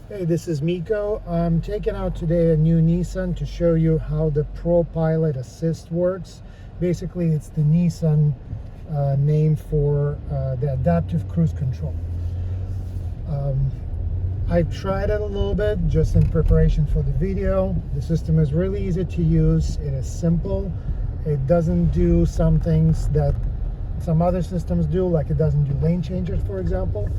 Hey, this is Miko. I'm taking out today a new Nissan to show you how the ProPilot Assist works. Basically, it's the Nissan name for the adaptive cruise control. I tried it a little bit just in preparation for the video. The system is really easy to use. It is simple. It doesn't do some things that some other systems do, like it doesn't do lane changes, for example.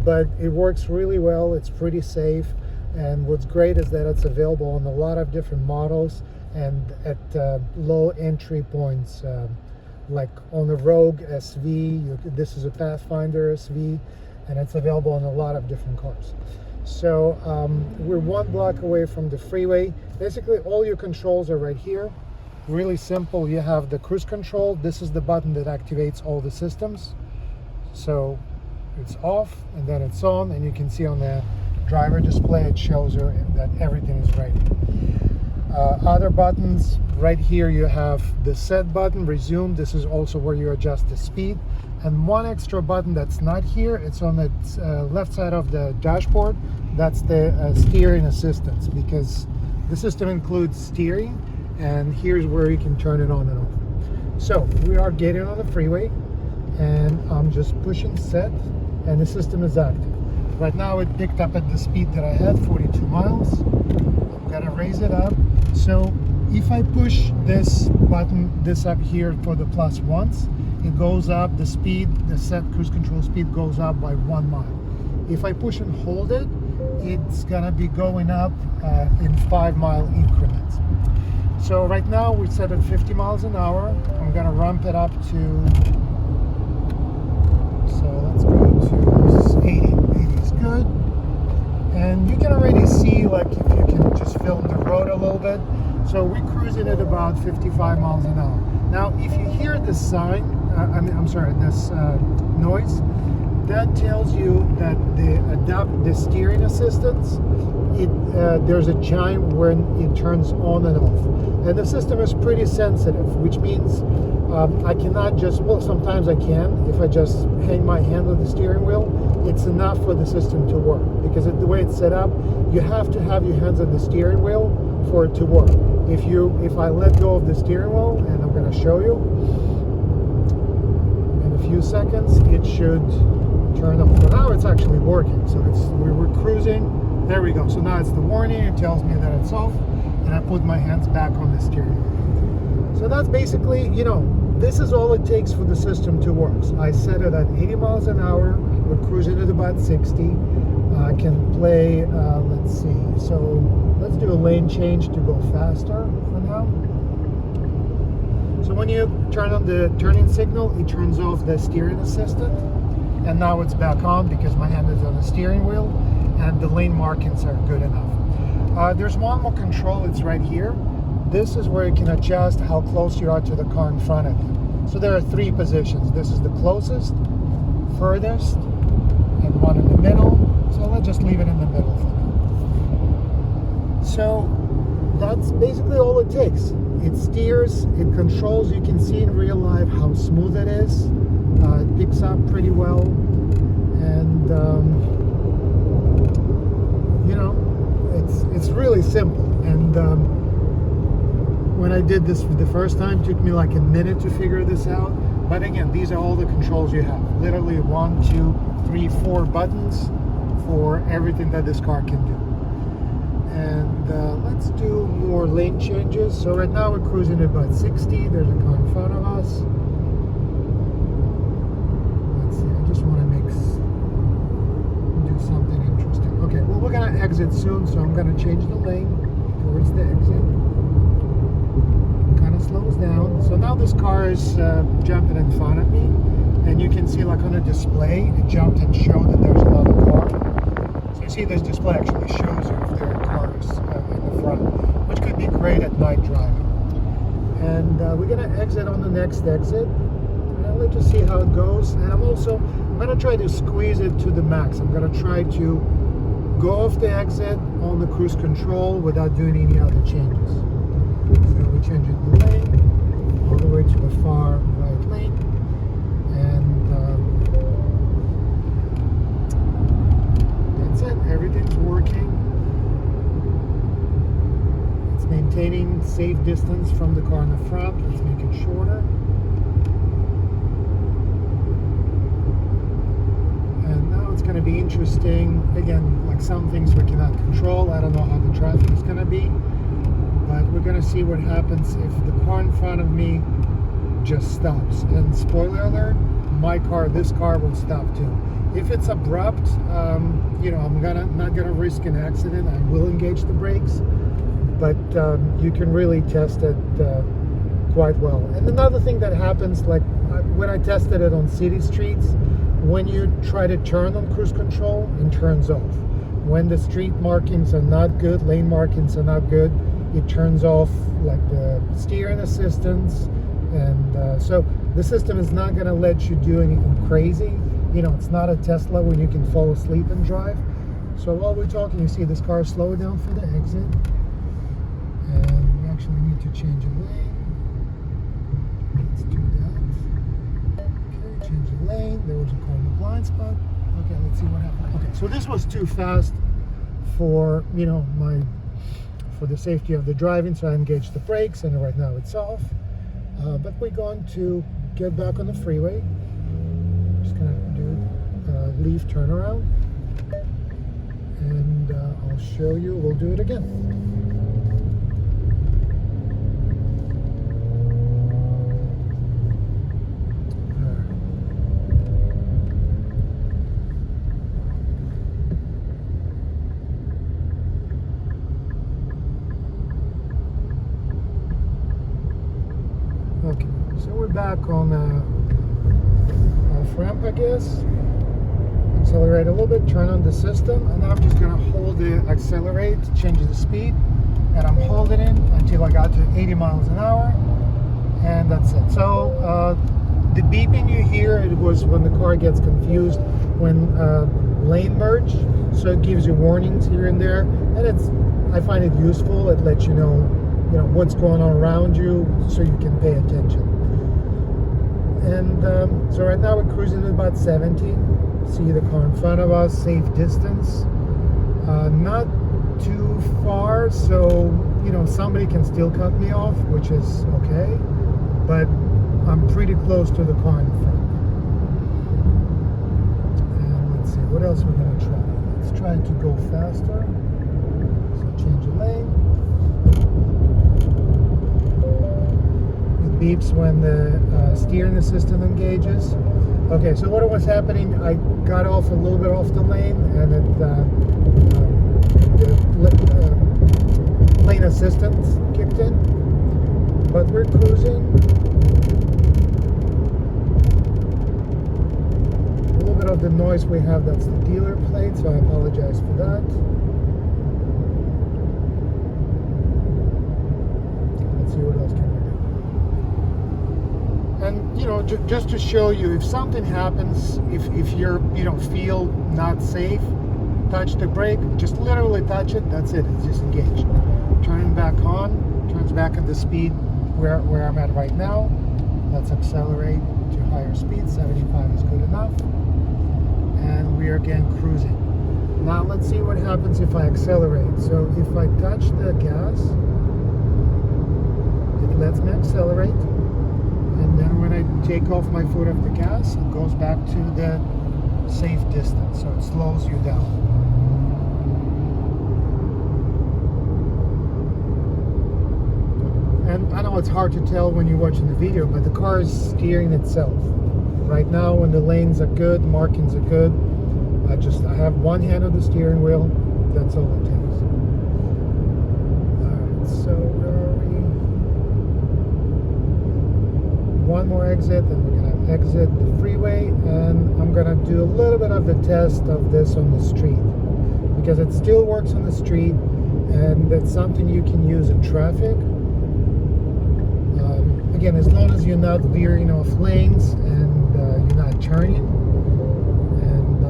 But it works really well. It's pretty safe, and what's great is that it's available on a lot of different models and at low entry points, like on the Rogue SV. This is a Pathfinder SV, and it's available on a lot of different cars. So we're 1 block away from the freeway. Basically all your controls are right here. Really simple. You have the cruise control. This is the button that activates all the systems. So it's off and then it's on, and you can see on the driver display it shows you that everything is ready. Other buttons right here, you have the set button, resume. This is also where you adjust the speed, and one extra button that's not here, it's on the left side of the dashboard. That's the steering assistance, because the system includes steering, and here's where you can turn it on and off. So we are getting on the freeway, and I'm just pushing set, and the system is active. Right now it picked up at the speed that I had, 42 miles. I'm gonna raise it up. So if I push this button, this up here for the plus once, it goes up, the speed, the set cruise control speed goes up by 1 mile. If I push and hold it, it's gonna be going up in 5-mile increments. So right now we set at 50 miles an hour. I'm gonna ramp it up to, so let's go to 80. 80 is good. And you can already see, like, if you can just film the road a little bit. So we're cruising at about 55 miles an hour. Now, if you hear this sign, this noise, that tells you that the steering assistance, there's a chime when it turns on and off. And the system is pretty sensitive, which means I cannot just, well, sometimes I can. If I just hang my hand on the steering wheel, it's enough for the system to work. Because the way it's set up, you have to have your hands on the steering wheel for it to work. If I let go of the steering wheel, and I'm going to show you, in a few seconds, it should turn on. For now, it's actually working. So we're cruising. There we go. So now it's the warning. It tells me that it's off, and I put my hands back on the steering wheel. So that's basically, this is all it takes for the system to work. So I set it at 80 miles an hour. We're cruising at about 60. I can play, let's see. So let's do a lane change to go faster for now. So when you turn on the turning signal, it turns off the steering assistant. And now it's back on because my hand is on the steering wheel and the lane markings are good enough. There's one more control, it's right here. This is where you can adjust how close you are to the car in front of you. So there are 3 positions. This is the closest, furthest, and one in the middle. So let's just leave it in the middle for now. So that's basically all it takes. It steers, it controls. You can see in real life how smooth it is. It picks up pretty well, and it's really simple. And when I did this for the first time, it took me like a minute to figure this out. But again, these are all the controls you have. Literally 1, 2, 3, 4 buttons for everything that this car can do. And let's do more lane changes. So right now we're cruising at about 60. There's a car in front of us. Let's see, I just want to do something interesting. Okay, well, we're going to exit soon, so I'm going to change the lane towards the exit. Kind of slows down. So now this car is jumping in front of me, and you can see, like, on the display, it jumped and showed that there's another car. So you see this display actually shows you if there are cars in the front, which could be great at night driving. And we're going to exit on the next exit. And let's just see how it goes. And I'm going to try to squeeze it to the max. I'm going to try to go off the exit on the cruise control without doing any other changes. So we're changing the lane all the way to the far right lane. And that's it. Everything's working. maintaining safe distance from the car in the front. Let's make it shorter. And now it's going to be interesting. Again, like some things we cannot control. I don't know how the traffic is going to be, but we're going to see what happens if the car in front of me just stops. And spoiler alert, this car will stop too. If it's abrupt, you know, I'm not gonna risk an accident. I will engage the brakes, but you can really test it quite well. And another thing that happens, like when I tested it on city streets, when you try to turn on cruise control, it turns off. When the street markings are not good, lane markings are not good, it turns off like the steering assistance. And so the system is not going to let you do anything crazy. You know, it's not a Tesla where you can fall asleep and drive. So while we're talking, you see this car slow down for the exit. And we actually need to change a lane. Let's do that. Okay, change the lane. There was a car in the blind spot. Okay, let's see what happens. Okay, so this was too fast for, you know, for the safety of the driving, so I engaged the brakes, and right now it's off. But we're going to get back on the freeway. Just gonna do leave turnaround, and I'll show you. We'll do it again. Okay, so we're back on off ramp, I guess. Accelerate a little bit, turn on the system, and now I'm just gonna hold the accelerate, change the speed, and I'm holding it until I got to 80 miles an hour, and that's it. So the beeping you hear, it was when the car gets confused when lane merge, so it gives you warnings here and there, and I find it useful. It lets you know what's going on around you, so you can pay attention. And so right now we're cruising at about 70. See the car in front of us, safe distance, not too far, so somebody can still cut me off, which is okay, but I'm pretty close to the car in front. And let's see, what else we're going to try. Let's try to go faster. So change the lane. It beeps when the steering assistant engages. Okay, so what was happening, I got off a little bit off the lane, and the lane assistance kicked in, but we're cruising. A little bit of the noise we have, that's the dealer plate, so I apologize for that. Let's see what else can we do. And just to show you, if something happens, if you're feel not safe, touch the brake, just literally touch it, that's it, it's just engaged. Turning back on, turns back at the speed where I'm at right now. Let's accelerate to higher speed. 75 is good enough, and we are again cruising. Now let's see what happens if I accelerate. So if I touch the gas, it lets me accelerate. And then when I take off my foot off the gas, it goes back to the safe distance, so it slows you down. And I know it's hard to tell when you're watching the video, but the car is steering itself. Right now, when the lanes are good, markings are good, I have one hand on the steering wheel, that's all it takes. Alright, so where are we? One more exit, and we're going to exit the freeway, and I'm going to do a little bit of the test of this on the street, because it still works on the street, and it's something you can use in traffic. Again, as long as you're not veering off lanes and you're not turning, and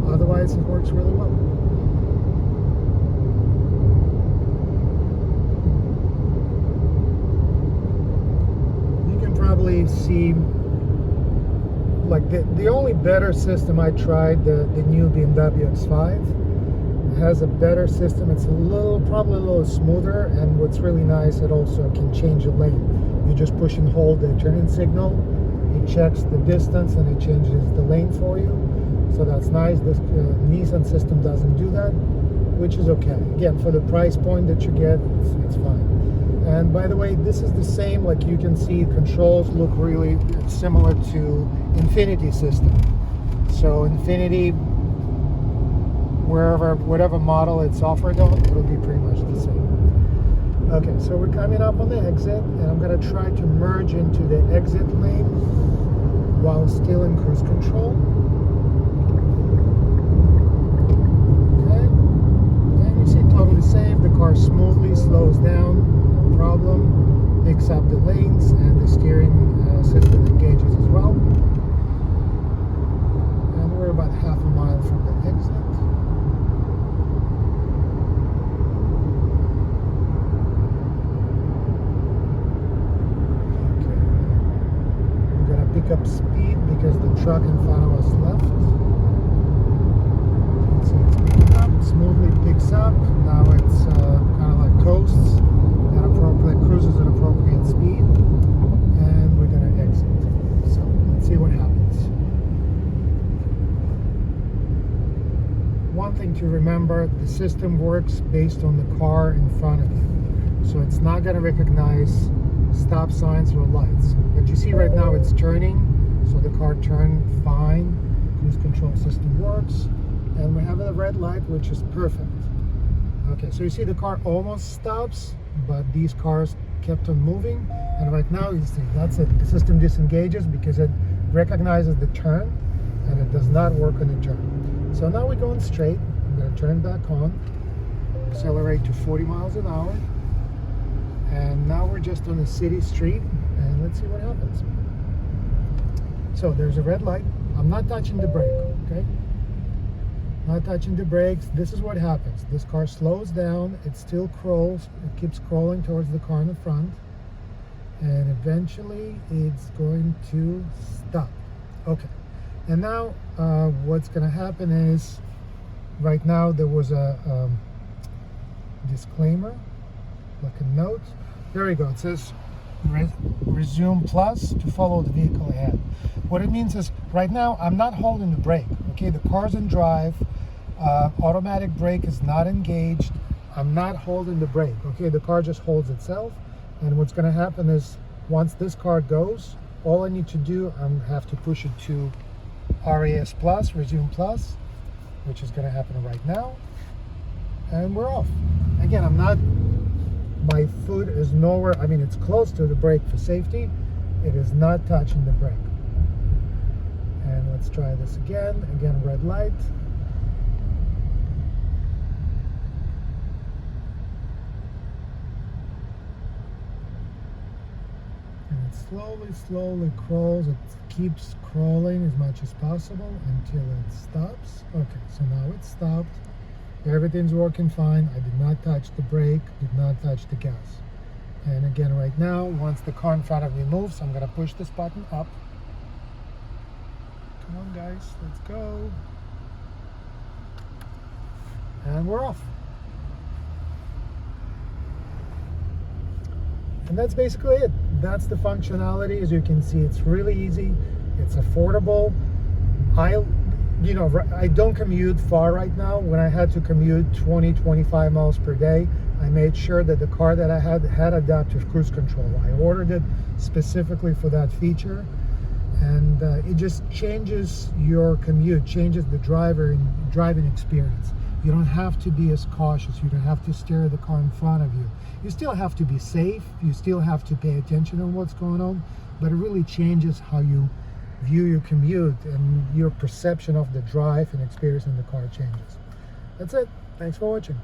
otherwise it works really well. Probably see, like the only better system I tried, the new BMW X5, has a better system. It's probably a little smoother, and what's really nice, it also can change the lane. You just push and hold the turn-in signal, it checks the distance and it changes the lane for you. So that's nice. This Nissan system doesn't do that, which is okay. Again, for the price point that you get, it's fine. And by the way, this is the same, like you can see, controls look really similar to Infinity system. So Infinity, whatever model it's offered on, it'll be pretty much the same. Okay, so we're coming up on the exit, and I'm going to try to merge into the exit lane while still in cruise control. Okay, and you see totally safe. The car smoothly slows down, no problem, picks up the lanes, and the steering system engages as well. And we're about half a mile from the exit. Pick up speed because the truck in front of us left. You can see it's picking up, smoothly picks up. Now it's kind of like coasts at appropriate, cruises at appropriate speed, and we're going to exit. So let's see what happens. One thing to remember, the system works based on the car in front of you. So it's not going to recognize stop signs or lights. But you see right now it's turning, so the car turned fine. Cruise control system works, and we have a red light, which is perfect. Okay, so you see the car almost stops, but these cars kept on moving, and right now you see that's it. The system disengages because it recognizes the turn, and it does not work on the turn. So now we're going straight. I'm going to turn it back on, accelerate to 40 miles an hour. And now we're just on a city street, and let's see what happens. So there's a red light. I'm not touching the brake, okay? Not touching the brakes. This is what happens. This car slows down. It still crawls. It keeps crawling towards the car in the front. And eventually it's going to stop. Okay. And now what's going to happen is, right now there was a disclaimer, like a note. There we go. It says resume plus to follow the vehicle ahead. What it means is right now I'm not holding the brake. Okay, the car's in drive. Automatic brake is not engaged. I'm not holding the brake. Okay, the car just holds itself. And what's going to happen is once this car goes, all I need to do, I have to push it to RAS plus, resume plus, which is going to happen right now. And we're off. Again, my foot is nowhere, I mean, it's close to the brake for safety. It is not touching the brake. And let's try this again. Again, red light. And it slowly crawls. It keeps crawling as much as possible until it stops. Okay, so now it stopped. Everything's working fine. I did not touch the brake, did not touch the gas. And again, right now, once the car in front of me moves, I'm going to push this button up. Come on, guys, let's go. And we're off. And that's basically it. That's the functionality. As you can see, it's really easy. It's affordable. I don't commute far right now. When I had to commute 20-25 miles per day, I made sure that the car that I had adaptive cruise control. I ordered it specifically for that feature, and it just changes your commute, changes the driving experience. You don't have to be as cautious. You don't have to steer the car in front of you. You still have to be safe. You still have to pay attention on what's going on, but it really changes how you view your commute, and your perception of the drive and experience in the car changes. That's it. Thanks for watching.